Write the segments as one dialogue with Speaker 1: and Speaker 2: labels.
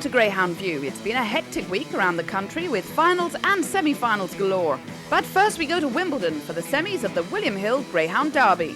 Speaker 1: to Greyhound View. It's been a hectic week around the country with finals and semi-finals galore. But first we go to Wimbledon for the semis of the William Hill Greyhound Derby.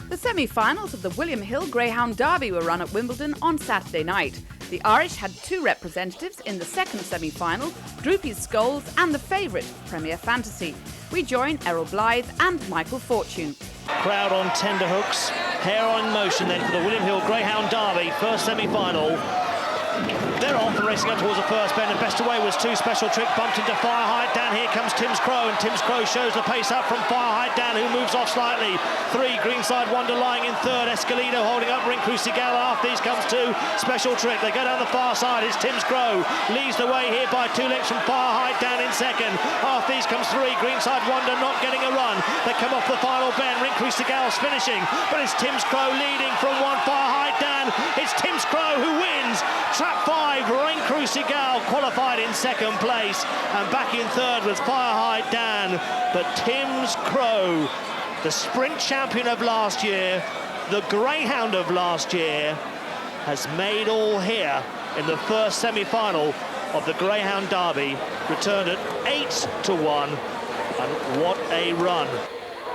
Speaker 1: The semi-finals of the William Hill Greyhound Derby were run at Wimbledon on Saturday night. The Irish had two representatives in the second semi-final, Droopy's Skulls and the favourite, Premier Fantasy. We join Errol Blythe and Michael Fortune.
Speaker 2: Crowd on tenterhooks, hair on motion then for the William Hill Greyhound Derby, first semi-final. They're off and racing up towards the first bend, and best away was two special trick, bumped into Fire High Dan. Here comes Tim's Crow, and Tim's Crow shows the pace up from Fire High Dan, who moves off slightly. 3, Greenside Wonder lying in third, Escalino holding up Ring Crucigal. After these comes 2, special trick. They go down the far side. It's Tim's Crow, leads the way here by 2 lengths from Fire High Dan in second. After these comes 3, Greenside Wonder not getting a run. They come off the final bend, Ring Crucigal's finishing, but it's Tim's Crow leading from 1, Fire High Dan. It's Tim's Crow who wins. Trap 5, Ring Crucigal qualified in second place, and back in third was Fire High Dan. But Tim's Crow, the sprint champion of last year, the Greyhound of last year, has made all here in the first semi-final of the Greyhound Derby, returned at 8-1, and what a run.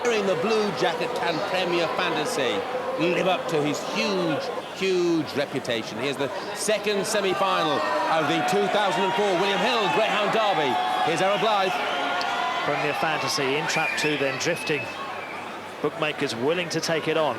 Speaker 3: Wearing the blue jacket, can Premier Fantasy live up to his huge reputation? Here's the second semi-final of the 2004 William Hill Greyhound Derby. Here's Errol Blythe.
Speaker 2: Premier Fantasy in trap 2 then drifting. Bookmakers willing to take it on.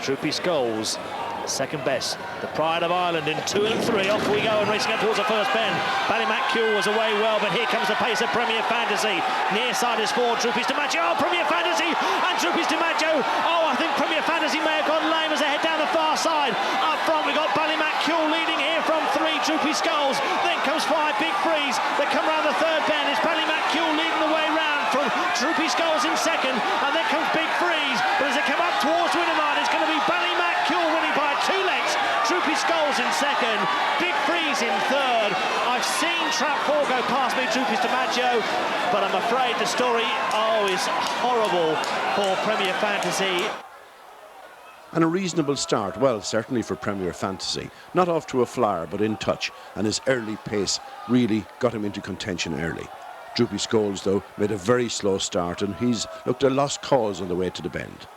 Speaker 2: Droopy Skulls, second best. The Pride of Ireland in 2 and 3. Off we go and racing up towards the first bend. Ballymacule was away well, but here comes the pace of Premier Fantasy. Near side is 4, Droopy's DiMaggio. Oh, Premier Fantasy and Droopy's DiMaggio. Oh, I think Premier Fantasy may have gone lame as they head down the far side. Up front we got Ballymacule leading here from 3, Droopy Skulls. Then comes 5, Big Freeze. They come round the third bend. It's Ballymacule leading the way round from Droopy Skulls in second, and then comes Big Freeze. But as they come up towards Winnemart, it's going to be Ballymacule winning by 2 lengths. Droopy Skulls in second, Big Freeze in third. I've seen Trap 4 go past me, Droopy's DiMaggio, but I'm afraid the story, is horrible for Premier Fantasy.
Speaker 4: And a reasonable start, well, certainly for Premier Fantasy. Not off to a flyer, but in touch, and his early pace really got him into contention early. Droopy Skulls, though, made a very slow start, and he's looked a lost cause on the way to the bend.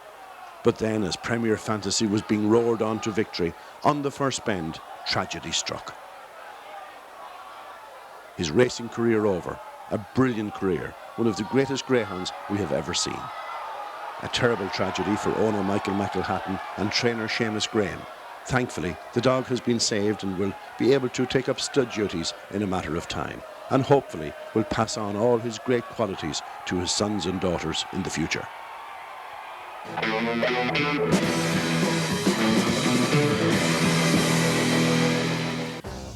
Speaker 4: But then, as Premier Fantasy was being roared on to victory, on the first bend, tragedy struck. His racing career over, a brilliant career, one of the greatest greyhounds we have ever seen. A terrible tragedy for owner Michael McElhatton and trainer Seamus Graham. Thankfully, the dog has been saved and will be able to take up stud duties in a matter of time, and hopefully will pass on all his great qualities to his sons and daughters in the future.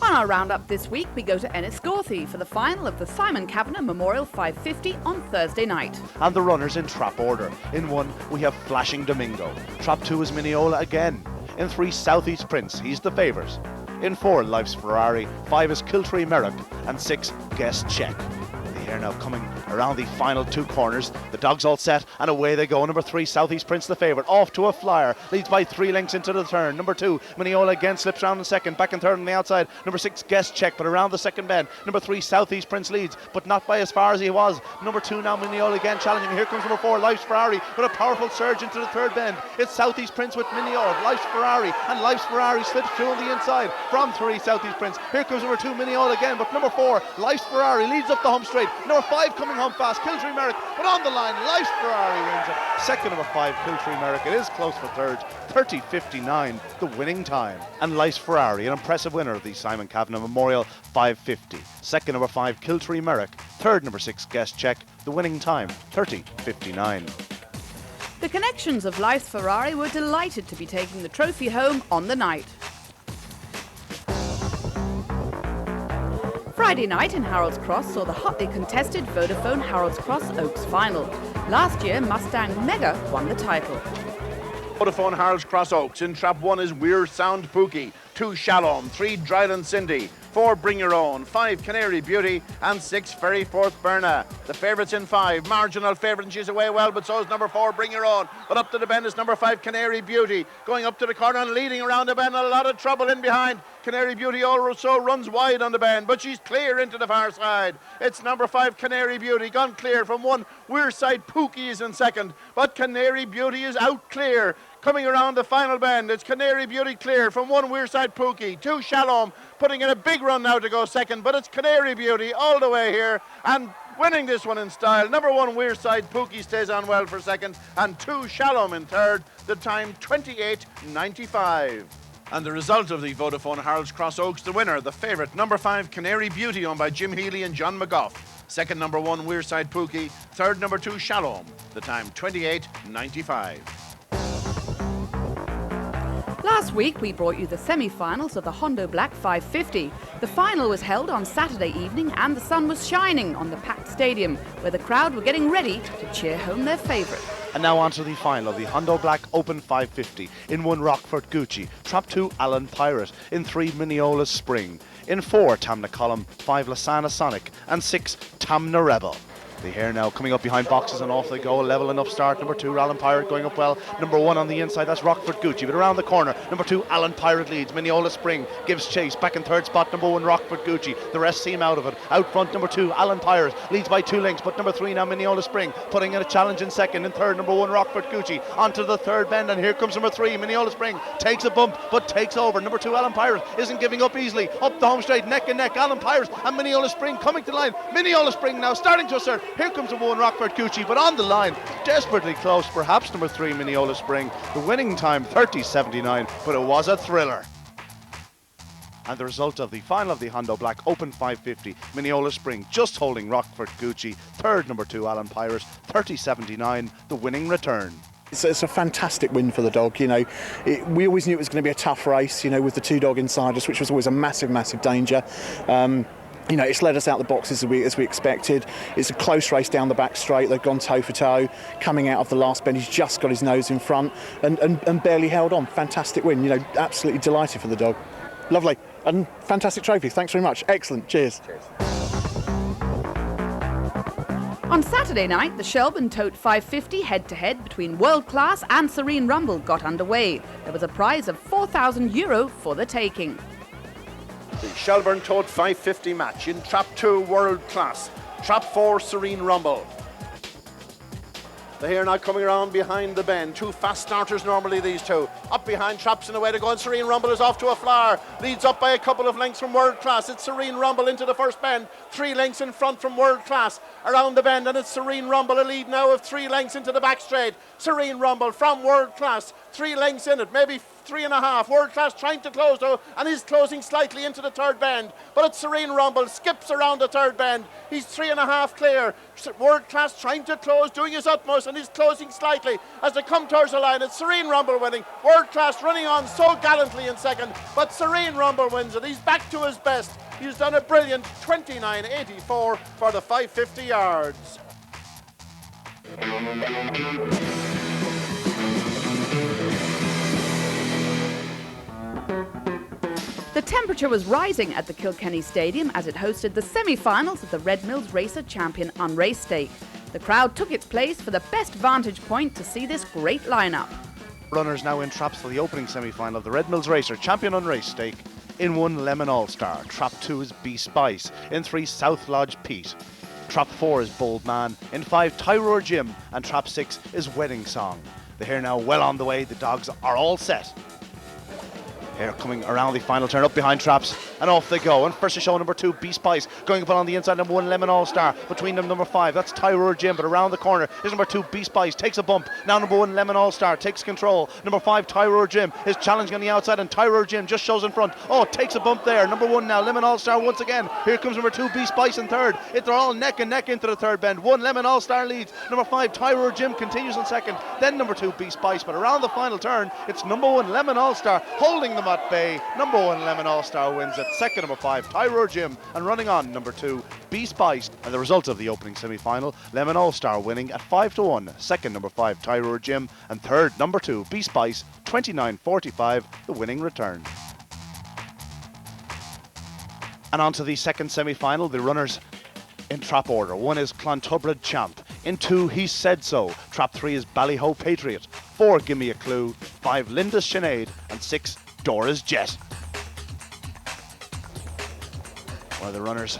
Speaker 1: On our roundup this week, we go to Enniscorthy for the final of the Simon Kavanagh Memorial 550 on Thursday night.
Speaker 5: And the runners in trap order. In 1, we have Flashing Domingo. Trap 2 is Mineola again. In 3, Southeast Prince, he's the favourite. In 4, Life's Ferrari. 5 is Kiltree Merrick. And 6, Guest Check. The air now coming around the final 2 corners. The dogs all set, and away they go. Number 3, Southeast Prince, the favourite, off to a flyer, leads by 3 lengths into the turn. Number 2, Mineola again slips round in second, back in third on the outside. Number 6, Guest Check, but around the second bend. Number 3, Southeast Prince leads, but not by as far as he was. Number 2 now, Mineola again challenging. Here comes number 4, Life's Ferrari, with a powerful surge into the third bend. It's Southeast Prince with Mineola, Life's Ferrari, and Life's Ferrari slips through on the inside from 3, Southeast Prince. Here comes number 2, Mineola again, but number 4, Life's Ferrari leads up the home straight. Number 5 coming home fast, Kiltree Merrick, but on the line, Life's Ferrari wins it. Second, number 5, Kiltree Merrick. It is close for third, 30.59, the winning time. And Life's Ferrari, an impressive winner of the Simon Kavanagh Memorial 550. Second, number 5, Kiltree Merrick. Third, number 6, Guest Check. The winning time, 30.59.
Speaker 1: The connections of Life's Ferrari were delighted to be taking the trophy home on the night. Friday night in Harold's Cross saw the hotly contested Vodafone Harold's Cross Oaks final. Last year, Mustang Mega won the title.
Speaker 6: Vodafone Harold's Cross Oaks. In trap 1 is Weir Sound Pookie.
Speaker 5: 2 Shalom, 3 Dryland Cindy, 4 Bring Your Own, 5 Canary Beauty, and 6 Ferry Forth Berna. The favourites in 5, marginal favourite, and she's away well, but so is number 4 Bring Your Own. But up to the bend is number 5 Canary Beauty, going up to the corner and leading around the bend. A lot of trouble in behind. Canary Beauty also runs wide on the bend, but she's clear into the far side. It's number 5 Canary Beauty, gone clear from 1 Wearside Pookie is in second, but Canary Beauty is out clear. Coming around the final bend, it's Canary Beauty clear from 1 Wearside Pookie, 2 Shalom, putting in a big run now to go second, but it's Canary Beauty all the way here, and winning this one in style. Number 1 Wearside Pookie stays on well for second, and 2 Shalom in third, the time 28.95. And the result of the Vodafone Harold's Cross Oaks, the winner, the favourite, number 5 Canary Beauty, owned by Jim Healy and John McGough. Second, number 1 Wearside Pookie. Third, number 2 Shalom. The time 28.95.
Speaker 1: Last week we brought you the semi-finals of the Hondo Black 550. The final was held on Saturday evening and the sun was shining on the packed stadium, where the crowd were getting ready to cheer home their favourite.
Speaker 5: And now on to the final of the Hondo Black Open 550. In 1 Rockford Gucci, Trap 2 Alan Pirate, in 3 Mineola Spring, in 4 Tamna Column, 5 Lasana Sonic, and 6 Tamna Rebel. The hare now coming up behind boxes and off they go. Level enough start. Number 2, Alan Pirate going up well. Number 1 on the inside, that's Rockford Gucci. But around the corner, number 2, Alan Pirate leads. Mineola Spring gives chase. Back in third spot, number 1, Rockford Gucci. The rest seem out of it. Out front, number 2, Alan Pirate leads by 2 lengths. But number 3 now, Mineola Spring, putting in a challenge in second. In third, number 1, Rockford Gucci. Onto the third bend, and here comes number 3, Mineola Spring. Takes a bump, but takes over. Number 2, Alan Pirate isn't giving up easily. Up the home straight, neck and neck. Alan Pirate and Mineola Spring coming to the line. Mineola Spring now starting to assert. Here comes the 1, Rockford Gucci, but on the line, desperately close, perhaps number 3, Mineola Spring. The winning time, 30.79, but it was a thriller. And the result of the final of the Hondo Black Open 550, Mineola Spring just holding Rockford Gucci. Third, number 2, Alan Pirate, 30.79, the winning return.
Speaker 6: It's a fantastic win for the dog. You know, we always knew it was going to be a tough race, you know, with the 2 dog inside us, which was always a massive danger. You know, it's led us out the boxes as we expected. It's a close race down the back straight. They've gone toe for toe. Coming out of the last bend, he's just got his nose in front and barely held on. Fantastic win. You know, absolutely delighted for the dog. Lovely and fantastic trophy. Thanks very much. Excellent. Cheers.
Speaker 1: On Saturday night, the Shelburne Tote 550 head-to-head between World Class and Serene Rumble got underway. There was a prize of €4,000 for the taking.
Speaker 5: The Shelburne Tote 550 match in Trap 2 World Class, Trap 4 Serene Rumble. The hare now coming around behind the bend. 2 fast starters normally, these 2. Up behind Traps and away to go, and Serene Rumble is off to a flower. Leads up by a couple of lengths from World Class. It's Serene Rumble into the first bend. 3 lengths in front from World Class. Around the bend, and it's Serene Rumble, a lead now of 3 lengths into the back straight. Serene Rumble from World Class. 3 lengths in it, maybe 3.5. World Class trying to close though, and is closing slightly into the third bend. But it's Serene Rumble, skips around the third bend. He's 3.5 clear. World Class trying to close, doing his utmost, and he's closing slightly as they come towards the line. It's Serene Rumble winning. World Class running on so gallantly in second, but Serene Rumble wins it. He's back to his best. He's done a brilliant 29.84 for the 550 yards.
Speaker 1: The temperature was rising at the Kilkenny Stadium as it hosted the semi-finals of the Red Mills Racer Champion Unraced stake. The crowd took its place for the best vantage point to see this great lineup.
Speaker 5: Runners now in traps for the opening semi-final of the Red Mills Racer Champion Unraced stake. In 1 Lemon All-Star, Trap 2 is Bee Spice, in 3 South Lodge Pete. Trap 4 is Bold Man, in 5 Tyrone Jim, and Trap 6 is Wedding Song. The hare now well on the way, the dogs are all set. Here coming around the final turn, up behind Traps, and off they go. And first to show number 2, Bee Spice, going up on the inside, number 1, Lemon All-Star. Between them, number 5, that's Tyrone Jim, but around the corner is number 2, Bee Spice, takes a bump. Now number 1, Lemon All-Star, takes control. Number 5, Tyrone Jim, is challenging on the outside, and Tyrone Jim just shows in front. Oh, takes a bump there. Number 1 now, Lemon All-Star once again. Here comes number 2, Bee Spice in third. They're all neck and neck into the third bend. 1, Lemon All-Star leads. Number 5, Tyrone Jim continues in second. Then number 2, Bee Spice, but around the final turn, it's number 1, Lemon All-Star, holding them at bay. Number 1, Lemon All-Star wins it. Second, number 5, Tyrone Jim, and running on, number 2, Bee Spice. And the result of the opening semi-final, Lemon All-Star winning at 5-1. Second, number 5, Tyrone Jim, and third, number 2, Bee Spice, 29.45, the winning return. And on to the second semi-final, the runners in trap order. 1 is Clontubrad Champ. In 2, He Said So. Trap 3 is Ballyhoe Patriot. 4, Give Me a Clue. 5, Linda's Sinead. And 6, Dora's Jet. Well, the runners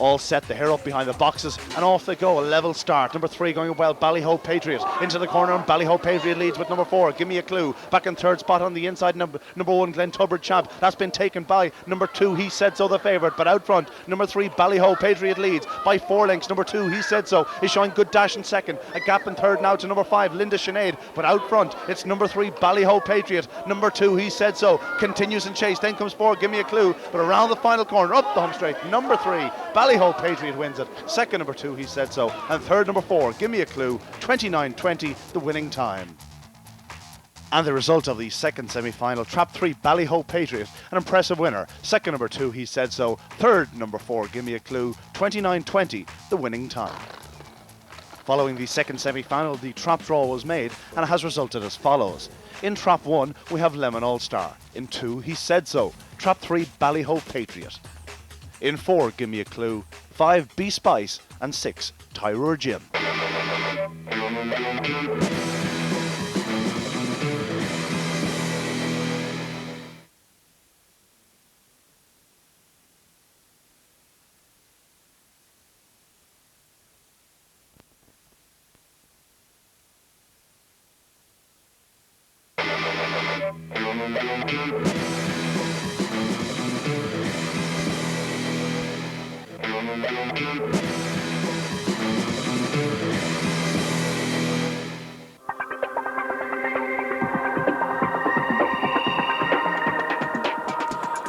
Speaker 5: all set, the hair up behind the boxes, and off they go. A level start. Number 3 going well, Ballyhoe Patriot into the corner, and Ballyhoe Patriot leads with number 4, Give Me a Clue. Back in third spot on the inside, number 1, Clontubrad Champ. That's been taken by number 2, He Said So, the favourite, but out front, number 3, Ballyhoe Patriot leads by 4 lengths. Number 2, He Said So, is showing good dash in second. A gap in third now to number 5, Linda Sinead, but out front, it's number 3, Ballyhoe Patriot. Number 2, He Said So, continues in chase, then comes 4, Give Me a Clue, but around the final corner, up the home straight, number 3, Ballyhoe Patriot wins it. Second, number 2, He Said So, and third, number 4, Give Me a Clue. 29:20, the winning time. And the result of the second semi-final, trap 3, Ballyhoe Patriot, an impressive winner. Second, number 2, He Said So. Third, number 4, Give Me a Clue. 29:20, the winning time. Following the second semi-final, the trap draw was made, and it has resulted as follows. In trap 1, we have Lemon All-Star. In 2, He Said So. Trap 3, Ballyhoe Patriot. In 4, Give Me a Clue. 5, Be Spice, and 6, Tyrone Jim.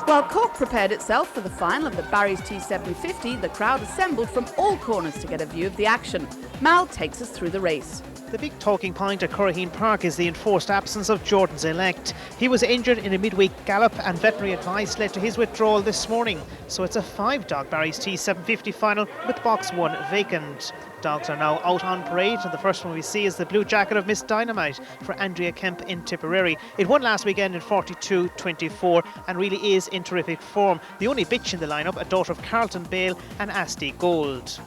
Speaker 1: While Cork prepared itself for the final of the Buries Tea 750, the crowd assembled from all corners to get a view of the action. Mal takes us through the race.
Speaker 7: The big talking point at Curraheen Park is the enforced absence of Jordan's Elect. He was injured in a midweek gallop, and veterinary advice led to his withdrawal this morning. So it's a 5-dog Buries Tea 750 final with box 1 vacant. Dogs are now out on parade, and the first one we see is the blue jacket of Miss Dynamite for Andrea Kemp in Tipperary. It won last weekend in 42.24 and really is in terrific form. The only bitch in the lineup, a daughter of Carlton Bale and Asti Gold.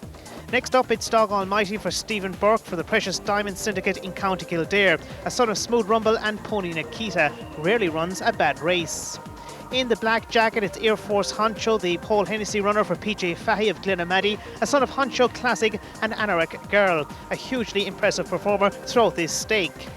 Speaker 7: Next up, it's Dog Almighty for Stephen Burke for the Precious Diamond Syndicate in County Kildare. A son of Smooth Rumble and Pony Nikita, rarely runs a bad race. In the black jacket, it's Air Force Honcho, the Paul Hennessy runner for PJ Fahy of Glenamaddy, a son of Honcho Classic and Anorak Girl, a hugely impressive performer throughout this stake.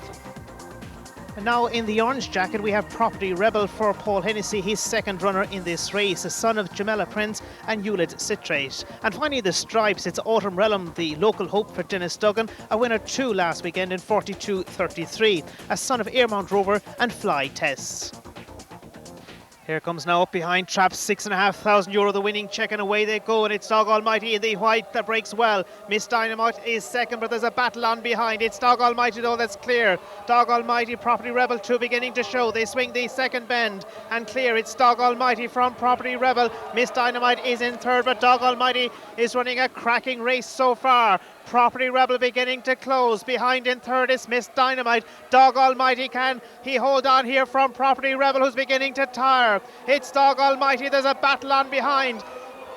Speaker 7: And now in the orange jacket, we have Property Rebel for Paul Hennessy, his second runner in this race, a son of Jamela Prince and Hewlett Citrate. And finally the stripes, it's Autumn Realm, the local hope for Dennis Duggan, a winner too last weekend in 42.33, a son of Airmount Rover and Fly Tess. Here comes now up behind trap, €6,500, the winning check, and away they go, and it's Dog Almighty in the white that breaks well. Miss Dynamite is second, but there's a battle on behind. It's Dog Almighty though that's clear. Dog Almighty, Property Rebel 2 beginning to show. They swing the second bend and clear. It's Dog Almighty from Property Rebel. Miss Dynamite is in third, but Dog Almighty is running a cracking race so far. Property Rebel beginning to close. Behind in third is Miss Dynamite. Dog Almighty, can he hold on here from Property Rebel, who's beginning to tire? It's Dog Almighty, there's a battle on behind.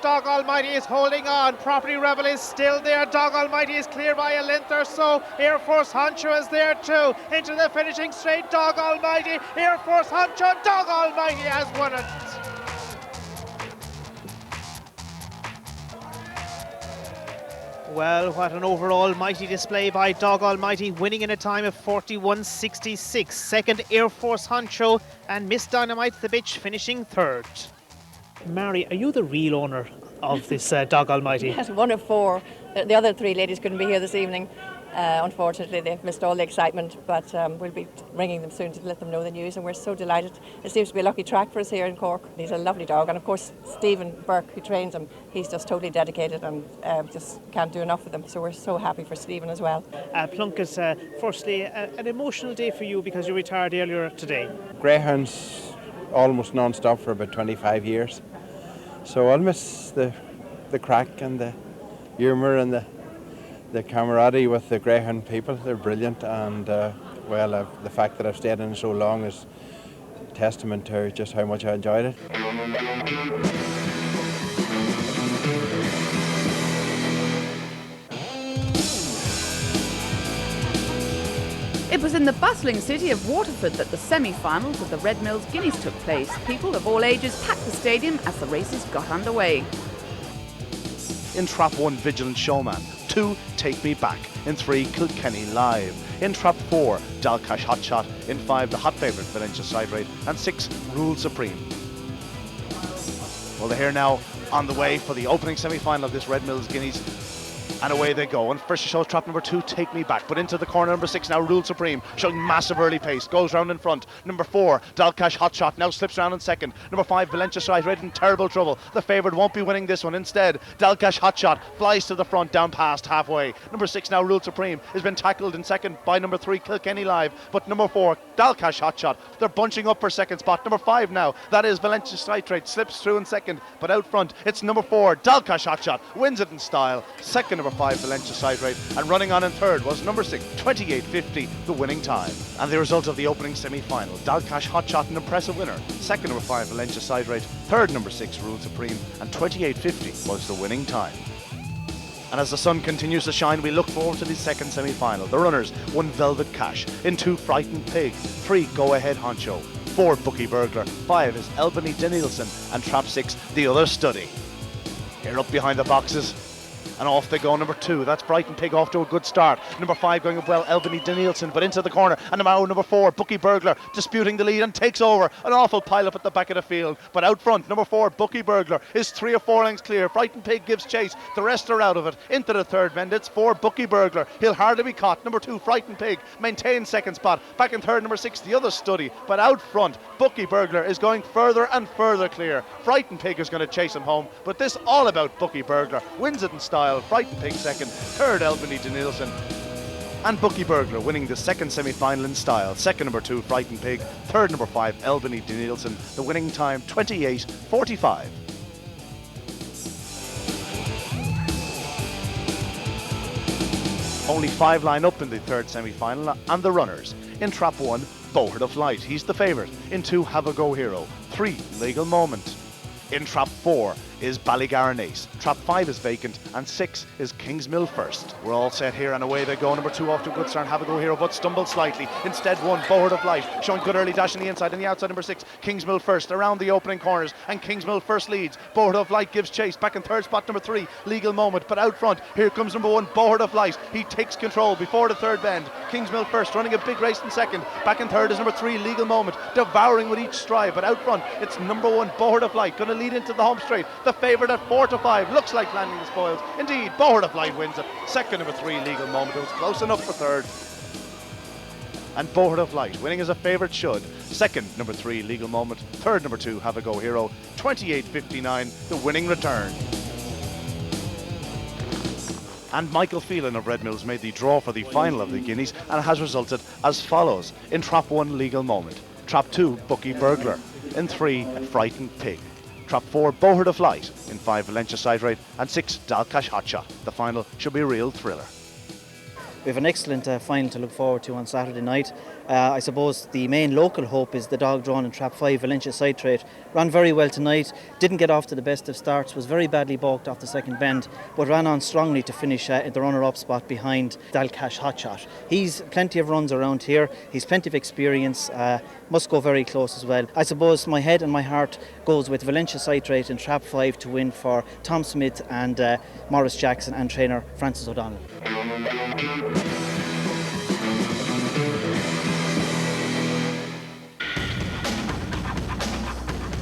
Speaker 7: Dog Almighty is holding on. Property Rebel is still there. Dog Almighty is clear by a length or so. Air Force Honcho is there too. Into the finishing straight, Dog Almighty. Air Force Honcho, Dog Almighty has won it. Well, what an overall mighty display by Dog Almighty, winning in a time of 41.66. Second, Air Force Honcho, and Miss Dynamite the bitch finishing third. Mary, are you the real owner of this Dog Almighty?
Speaker 8: Yes, one of 4. The other 3 ladies couldn't be here this evening. Unfortunately, they've missed all the excitement, but we'll be ringing them soon to let them know the news, and we're so delighted. It seems to be a lucky track for us here in Cork. He's a lovely dog, and of course Stephen Burke, who trains him, he's just totally dedicated and just can't do enough with them, so we're so happy for Stephen as well.
Speaker 7: Plunkett, firstly, an emotional day for you because you retired earlier today.
Speaker 9: Greyhounds almost non-stop for about 25 years, so I'll miss the crack and the humour and the camaraderie with the Greyhound people. They're brilliant, and the fact that I've stayed in so long is testament to just how much I enjoyed it.
Speaker 1: It was in the bustling city of Waterford that the semi-finals of the Red Mills Guineas took place. People of all ages packed the stadium as the races got underway.
Speaker 5: In Trap 1, Vigilant Showman. 2, Take Me Back. In 3, Kilkenny Live. In Trap 4, Dalcash Hotshot. In 5, the hot favourite Valencia Side Raid. And 6, Rule Supreme. Well, they're here now on the way for the opening semi-final of this Red Mills Guineas. And away they go. And first shows trap number 2, Take Me Back. But into the corner, number 6 now, Rule Supreme, showing massive early pace. Goes round in front. Number 4, Dalcash Hotshot, now slips round in second. Number 5, Valencia Side Raid in terrible trouble. The favourite won't be winning this one. Instead, Dalcash Hotshot flies to the front, down past halfway. Number 6 now, Rule Supreme, has been tackled in second by number 3, Kilkenny Live. But number 4, Dalcash Hotshot, they're bunching up for second spot. Number 5 now, that is Valencia Side Raid, slips through in second. But out front, it's number 4, Dalcash Hotshot, wins it in style. Second, number 5, Valencia Side Raid, and running on in third was number 6, 28.50, the winning time. And the result of the opening semi-final, Dalcash Hotshot, an impressive winner. Second, number 5, Valencia Side Raid. Third, number 6, Rule Supreme, and 28.50 was the winning time. And as the sun continues to shine, we look forward to the second semi-final. The runners, 1, Velvet Cash. In 2, Frightened Pig. 3, Go Ahead Honcho. 4, Bookie Burglar. 5 is Albany Danielson. And Trap 6, The Other Study. Here up behind the boxes, and off they go. Number 2, that's Brighton Pig, off to a good start. Number 5 going up well, Albany Danielson, but into the corner. And now number 4, Bookie Burglar, disputing the lead and takes over. An awful pile-up at the back of the field. But out front, number 4, Bookie Burglar, is 3 or 4 lengths clear. Brighton Pig gives chase. The rest are out of it. Into the third bend, it's 4, Bookie Burglar. He'll hardly be caught. Number 2, Frightened Pig, maintains second spot. Back in third, number 6, The Other Study. But out front, Bookie Burglar is going further and further clear. Frightened Pig is going to chase him home. But this all about Bookie Burglar. Wins it in style. Frightened Pig second, third Albany Danielson, and Bookie Burglar winning the second semi-final in style. Second, number 2, Frightened Pig. Third, number 5, Albany Danielson. The winning time, 28.45. Only 5 line up in the third semi-final, and the runners. In Trap 1, Bohard of Light, he's the favourite. In 2, Have a Go Hero. 3, Legal Moment. In Trap 4 is Ballygarran Ace. Trap 5 is Vacant, and 6 is Kingsmill First. We're all set here, and away they go. Number 2 off to a good start, Have a Go Hero, but stumbled slightly. Instead, 1, Bohard of Light, showing good early dash on the inside, and the outside, number 6, Kingsmill First, around the opening corners, and Kingsmill First leads. Bohard of Light gives chase. Back in third spot, number 3, Legal Moment, but out front, here comes number 1, Bohard of Light. He takes control before the third bend. Kingsmill First running a big race in second. Back in third is number 3, Legal Moment, devouring with each stride, but out front, it's number 1, Bohard of Light, going to lead into the home straight. The favourite at 4-5, looks like landing the spoils. Indeed, Bohard of Light wins it. Second, number 3, Legal Moment, it was close enough for third. And Bohard of Light winning as a favourite should. Second, number 3, Legal Moment. Third, number 2, Have a Go Hero. 28.59, the winning return. And Michael Phelan of Red Mills made the draw for the final of the Guineas and has resulted as follows. In Trap 1, Legal Moment. Trap 2, Bookie Burglar. In 3, Frightened Pig. Trap 4, Bohard of Light. In 5, Valencia Side Raid. And 6, Dalcash Hotshot. The final should be a real thriller.
Speaker 10: We have an excellent final to look forward to on Saturday night. I suppose the main local hope is the dog drawn in Trap 5, Valencia Side Trade. Ran very well tonight, didn't get off to the best of starts, was very badly balked off the second bend, but ran on strongly to finish in the runner-up spot behind Dalcash Hotshot. He's plenty of runs around here, he's plenty of experience, must go very close as well. I suppose my head and my heart goes with Valencia Side Trade in Trap 5 to win for Tom Smith and Maurice Jackson and trainer Francis O'Donnell.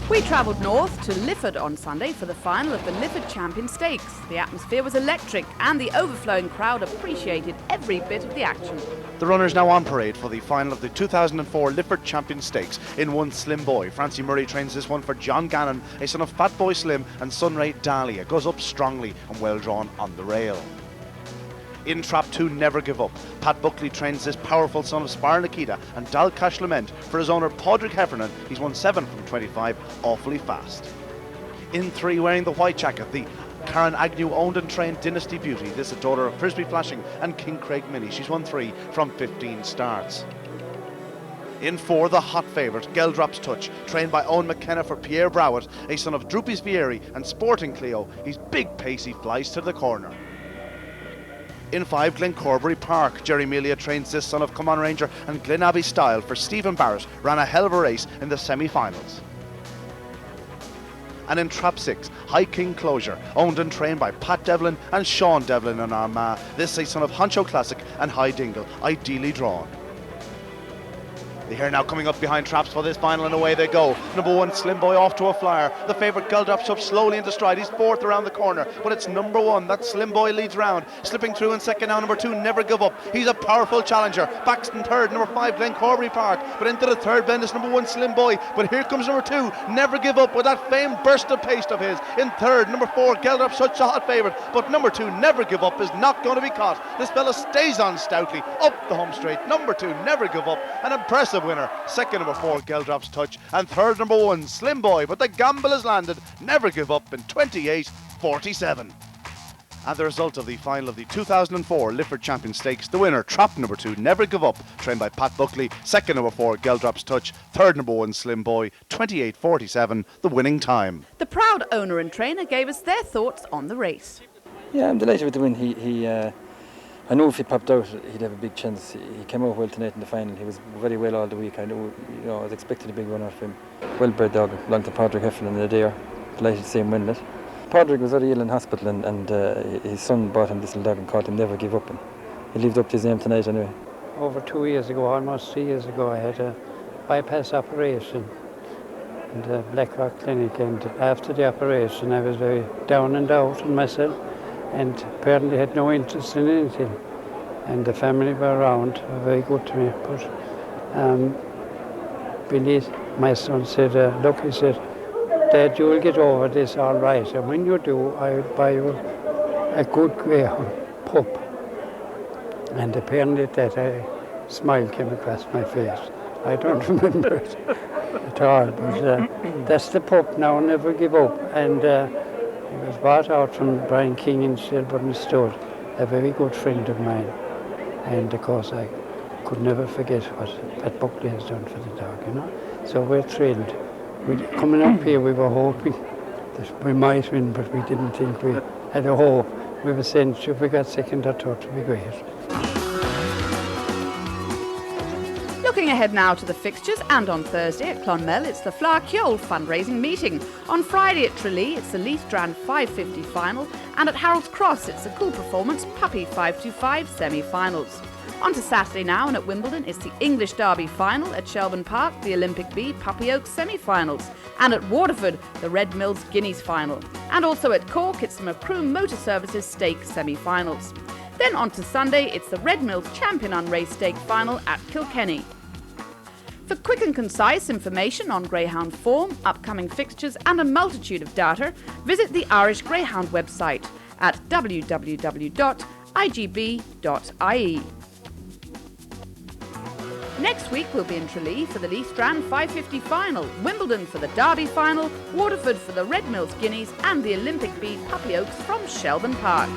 Speaker 1: We travelled north to Lifford on Sunday for the final of the Lifford Champion Stakes. The atmosphere was electric and the overflowing crowd appreciated every bit of the action.
Speaker 5: The runners now on parade for the final of the 2004 Lifford Champion Stakes. In 1, Slim Boy. Francie Murray trains this one for John Gannon, a son of Fat Boy Slim and Sunray Dahlia. Goes up strongly and well drawn on the rail. In Trap 2, Never Give Up. Pat Buckley trains this powerful son of Spire Nikita and Dalcash Lament for his owner Padraig Heffernan. He's won 7 from 25, awfully fast. In 3, wearing the white jacket, the Karen Agnew owned and trained Dynasty Beauty. This is a daughter of Frisbee Flashing and King Craig Mini. She's won 3 from 15 starts. In 4, the hot favourite, Geldrop's Touch, trained by Owen McKenna for Pierre Browett, a son of Droopy's Vieri and Sporting Cleo. He's big pace, he flies to the corner. In 5, Glencorbury Park. Jerry Melia trains this son of Common Ranger and Glen Abbey Style for Stephen Barrett. Ran a hell of a race in the semi-finals. And in Trap 6, High King Closure, owned and trained by Pat Devlin and Sean Devlin in Armagh. This is son of Honcho Classic and High Dingle, ideally drawn. The Hare now coming up behind Traps for this final, and away they go. Number 1, Slim Boy, off to a flyer. The favourite Geldrops up slowly into stride. He's 4th around the corner, but it's number 1. That Slim Boy leads round. Slipping through in second now, number 2, Never Give Up. He's a powerful challenger. Baxton third, number 5, Glencorbury Park. But into the third bend is number 1, Slim Boy. But here comes number 2, Never Give Up, with that famed burst of pace of his. In third, number 4, Geldrops, such a hot favourite. But number 2, Never Give Up, is not going to be caught. This fella stays on stoutly up the home straight. Number 2, Never Give Up, an impressive winner. Second, number 4, Geldrops Touch, and third, number 1, Slim Boy, but the gamble has landed. Never Give Up in 28.47. And the result of the final of the 2004 Lifford Champion Stakes, the winner, Trap number 2, Never Give Up, trained by Pat Buckley. Second, number 4, Geldrops Touch. Third, number 1, Slim Boy, 28.47, the winning time.
Speaker 1: The proud owner and trainer gave us their thoughts on the race.
Speaker 11: Yeah, I'm delighted with the win. I knew if he popped out, he'd have a big chance. He came out well tonight in the final. He was very well all the week. I knew, I was expecting a big run off him. Well-bred dog, belonged to Padraig Heffernan in the day. Delighted to see him win it. Padraig was very ill in hospital, and his son bought him this little dog and called him Never Give Up. And he lived up to his name tonight anyway.
Speaker 12: Over 2 years ago, almost 3 years ago, I had a bypass operation in the Blackrock Clinic, and after the operation I was very down and out on myself, and apparently had no interest in anything. And the family were around, were very good to me. But Billy, my son, said, look, he said, Dad, you'll get over this all right, and when you do, I'll buy you a good Greyhound pup. And apparently that smile came across my face. I don't remember it at all, but that's the pup now, Never Give Up. And he was bought out from Brian King in Shelburne Tote, a very good friend of mine. And of course I could never forget what Pat Buckley has done for the dog, So we're thrilled. Coming up here, we were hoping that we might win, but we didn't think we had a hope. We were saying, if we got second or third, it would be great.
Speaker 1: Looking ahead now to the fixtures, and on Thursday at Clonmel it's the Flá Ceol fundraising meeting. On Friday at Tralee it's the Leith Strand 550 final, and at Harold's Cross it's the Cool Performance Puppy 525 semi-finals. On to Saturday now, and at Wimbledon it's the English Derby final, at Shelburne Park the Olympic Bee Puppy Oaks semi-finals, and at Waterford the Red Mills Guineas final. And also at Cork it's the Macroom Motor Services Stake semi-finals. Then on to Sunday it's the Red Mills Champion Unraced Stake final at Kilkenny. For quick and concise information on Greyhound form, upcoming fixtures and a multitude of data, visit the Irish Greyhound website at www.igb.ie. Next week we'll be in Tralee for the Leith Strand 550 final, Wimbledon for the Derby final, Waterford for the Red Mills Guineas, and the Olympic Bee Puppy Oaks from Shelburne Park.